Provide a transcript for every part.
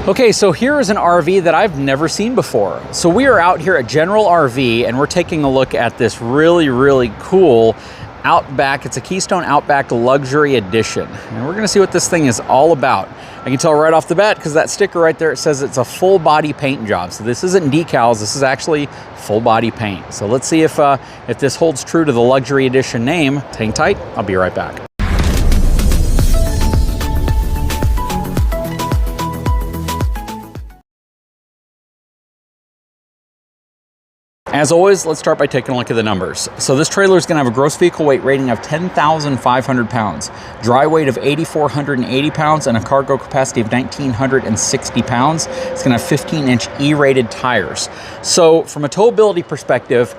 Okay, so here is an RV that I've never seen before. So we are out here at General RV and we're taking a look at this really cool Outback. It's a Keystone Outback Luxury Edition. And we're gonna see what this thing is all about. I can tell right off the bat because that sticker right there, it says it's a full body paint job. So this isn't decals, this is actually full body paint. So let's see if this holds true to the Luxury Edition name. Hang tight, I'll be right back. As always, let's start by taking a look at the numbers. So this trailer is going to have a gross vehicle weight rating of 10,500 pounds, dry weight of 8,480 pounds, and a cargo capacity of 1,960 pounds. It's going to have 15-inch E-rated tires. So from a towability perspective,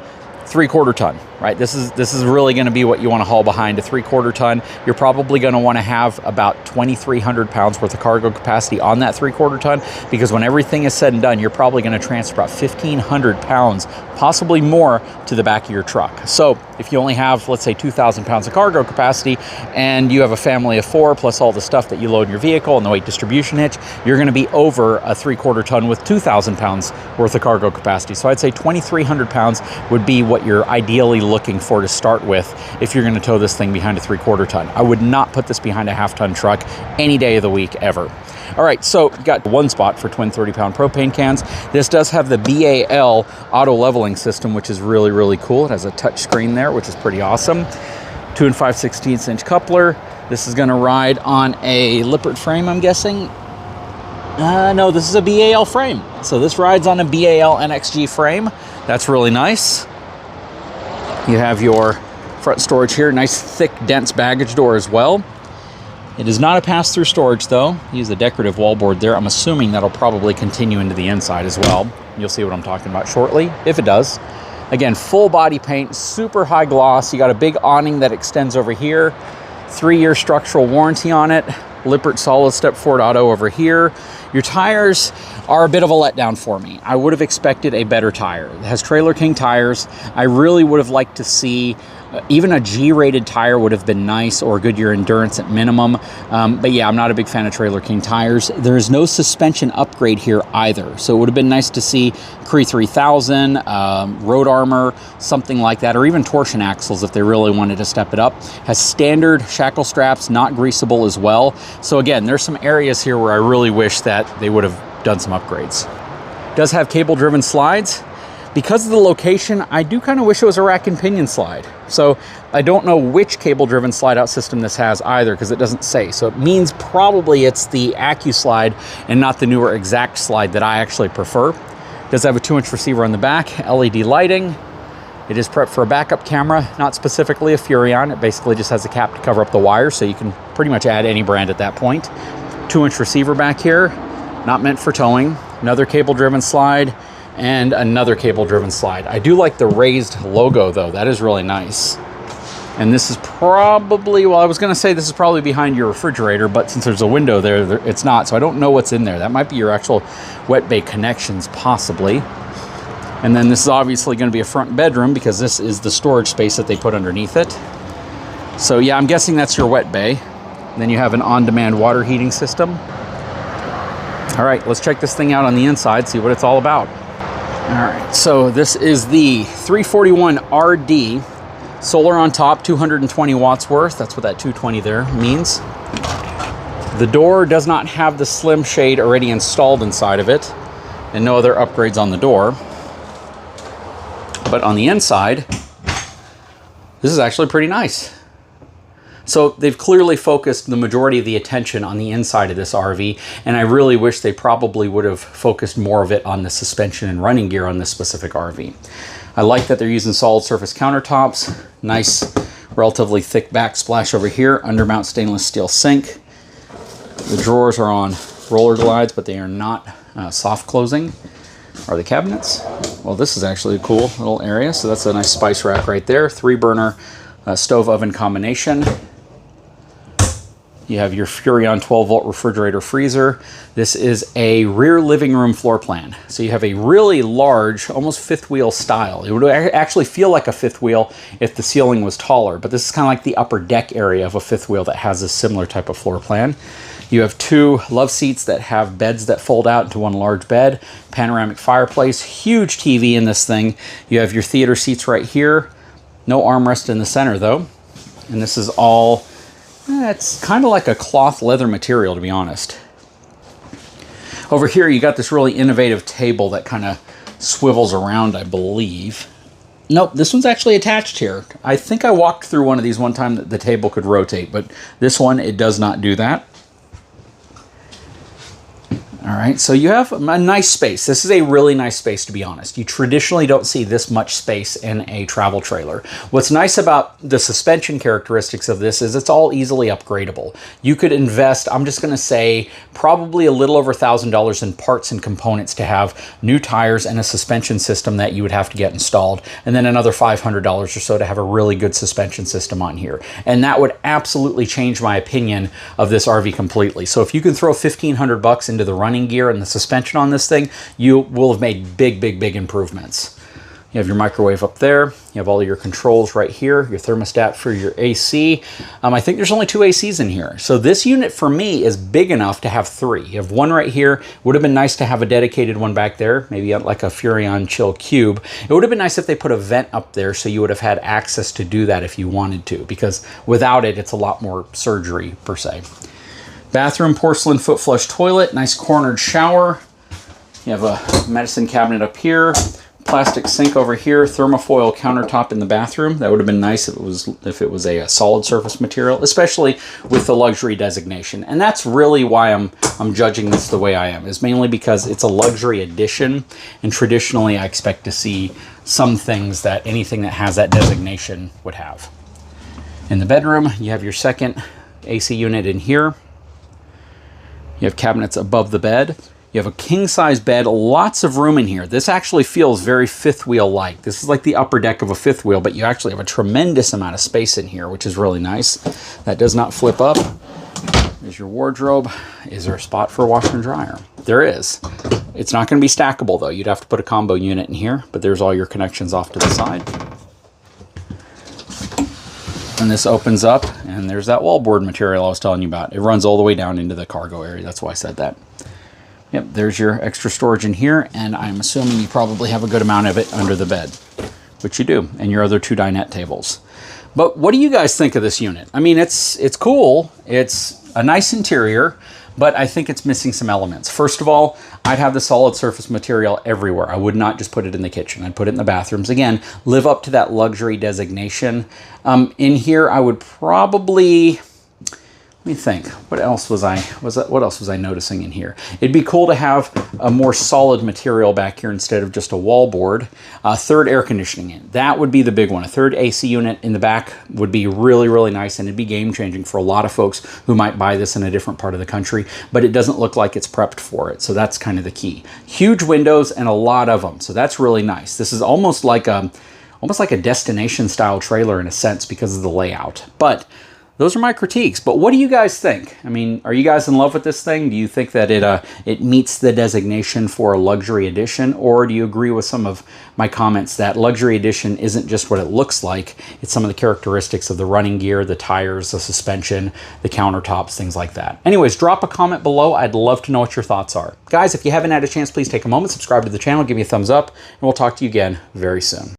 3/4 ton, right? This is really going to be what you want to haul behind, a 3/4 ton. You're probably going to want to have about 2,300 pounds worth of cargo capacity on that 3/4 ton, because when everything is said and done, you're probably going to transfer about 1,500 pounds, possibly more, to the back of your truck. So if you only have, let's say, 2,000 pounds of cargo capacity and you have a family of 4 plus all the stuff that you load in your vehicle and the weight distribution hitch, you're going to be over a 3/4 ton with 2,000 pounds worth of cargo capacity. So I'd say 2,300 pounds would be what you're ideally looking for to start with if you're going to tow this thing behind a 3/4 ton. I would not put this behind a 1/2 ton truck any day of the week ever. All right, so you got one spot for twin 30-pound propane cans. This does have the BAL auto leveling system, which is really cool. It has a touch screen there, which is pretty awesome. 2 5/16 inch coupler. This is going to ride on a Lippert frame, I'm guessing. No, this is a BAL frame. So this rides on a BAL NXG frame. That's really nice. You have your front storage here, nice thick dense baggage door as well. It is not a pass-through storage though. Use a decorative wallboard there. I'm assuming that'll probably continue into the inside as well. You'll see what I'm talking about shortly, if it does. Again, full body paint, super high gloss. You got a big awning that extends over here. 3-year structural warranty on it. Lippert solid step Ford Auto over here. Your tires are a bit of a letdown for me. I would have expected a better tire. It has Trailer King tires. I really would have liked to see even a G-rated tire would have been nice, or Goodyear Endurance at minimum. But yeah, I'm not a big fan of Trailer King tires. There is no suspension upgrade here either. So it would have been nice to see Cree 3000, Road Armor, something like that, or even torsion axles if they really wanted to step it up. Has standard shackle straps, not greasable as well. So again, there's some areas here where I really wish that they would have done some upgrades. It does have cable-driven slides. Because of the location, I do kind of wish it was a rack and pinion slide. So I don't know which cable-driven slide-out system this has either, because it doesn't say. So it means probably it's the AccuSlide and not the newer Exact slide that I actually prefer. It does have a 2-inch receiver on the back, LED lighting. It is prepped for a backup camera, not specifically a Furrion. It basically just has a cap to cover up the wire, so you can pretty much add any brand at that point. 2-inch receiver back here, not meant for towing. Another cable-driven slide, and another cable-driven slide. I do like the raised logo though. That is really nice. And this is probably, well, I was gonna say this is probably behind your refrigerator, but since there's a window there, it's not. So I don't know what's in there. That might be your actual wet bay connections, possibly. And then this is obviously gonna be a front bedroom because this is the storage space that they put underneath it. So yeah, I'm guessing that's your wet bay. And then you have an on-demand water heating system. All right, let's check this thing out on the inside, see what it's all about. All right, so this is the 341 RD, solar on top, 220 watts worth. That's what that 220 there means. The door does not have the slim shade already installed inside of it, and no other upgrades on the door. But on the inside, this is actually pretty nice. So they've clearly focused the majority of the attention on the inside of this RV, and I really wish they probably would have focused more of it on the suspension and running gear on this specific RV. I like that they're using solid surface countertops, nice relatively thick backsplash over here, undermount stainless steel sink. The drawers are on roller glides, but they are not soft closing. Are the cabinets? Well, this is actually a cool little area, so that's a nice spice rack right there. 3-burner stove oven combination. You have your Furrion 12-volt refrigerator freezer. This is a rear living room floor plan. So you have a really large, almost fifth wheel style. It would actually feel like a fifth wheel if the ceiling was taller, but this is kind of like the upper deck area of a fifth wheel that has a similar type of floor plan. You have 2 love seats that have beds that fold out into one large bed, panoramic fireplace, huge TV in this thing. You have your theater seats right here. No armrest in the center though. And this is all, it's kind of like a cloth leather material, to be honest. Over here, you got this really innovative table that kind of swivels around, I believe. Nope, this one's actually attached here. I think I walked through one of these one time that the table could rotate, but this one, it does not do that. All right, so you have a nice space. This is a really nice space, to be honest. You traditionally don't see this much space in a travel trailer. What's nice about the suspension characteristics of this is it's all easily upgradable. You could invest, I'm just gonna say, probably a little over $1,000 in parts and components to have new tires and a suspension system that you would have to get installed, and then another $500 or so to have a really good suspension system on here. And that would absolutely change my opinion of this RV completely. So if you can throw 1,500 bucks into the running gear and the suspension on this thing, you will have made big improvements. You have your microwave up there. You have all your controls right here, your thermostat for your AC. I think there's only 2 ACs in here. So this unit for me is big enough to have 3. You have one right here. Would have been nice to have a dedicated one back there, maybe like a Furrion Chill Cube. It would have been nice if they put a vent up there so you would have had access to do that if you wanted to, because without it, it's a lot more surgery per se. Bathroom, porcelain foot flush toilet, nice cornered shower. You have a medicine cabinet up here, plastic sink over here, thermofoil countertop in the bathroom. That would have been nice if it was a solid surface material, especially with the luxury designation. And that's really why I'm judging this the way I am, is mainly because it's a luxury edition, and traditionally I expect to see some things that anything that has that designation would have. In the bedroom, you have your second AC unit in here. You have cabinets above the bed. You have a king-size bed, lots of room in here. This actually feels very fifth wheel-like. This is like the upper deck of a fifth wheel, but you actually have a tremendous amount of space in here, which is really nice. That does not flip up. There's your wardrobe. Is there a spot for a washer and dryer? There is. It's not going to be stackable, though. You'd have to put a combo unit in here, but there's all your connections off to the side. And this opens up, and there's that wallboard material I was telling you about. It runs all the way down into the cargo area. That's why I said that. Yep, there's your extra storage in here, and I'm assuming you probably have a good amount of it under the bed, which you do, and your other 2 dinette tables. But what do you guys think of this unit? I mean, it's cool. It's a nice interior, but I think it's missing some elements. First of all, I'd have the solid surface material everywhere. I would not just put it in the kitchen. I'd put it in the bathrooms. Again, live up to that luxury designation. In here, I would probably, let me think. What else was I noticing in here? It'd be cool to have a more solid material back here instead of just a wallboard. Third air conditioning in. That would be the big one. A third AC unit in the back would be really nice, and it'd be game changing for a lot of folks who might buy this in a different part of the country, but it doesn't look like it's prepped for it. So that's kind of the key. Huge windows and a lot of them. So that's really nice. This is almost like a destination style trailer in a sense because of the layout. But those are my critiques, but what do you guys think? I mean, are you guys in love with this thing? Do you think that it meets the designation for a luxury edition, or do you agree with some of my comments that luxury edition isn't just what it looks like, it's some of the characteristics of the running gear, the tires, the suspension, the countertops, things like that. Anyways, drop a comment below. I'd love to know what your thoughts are. Guys, if you haven't had a chance, please take a moment, subscribe to the channel, give me a thumbs up, and we'll talk to you again very soon.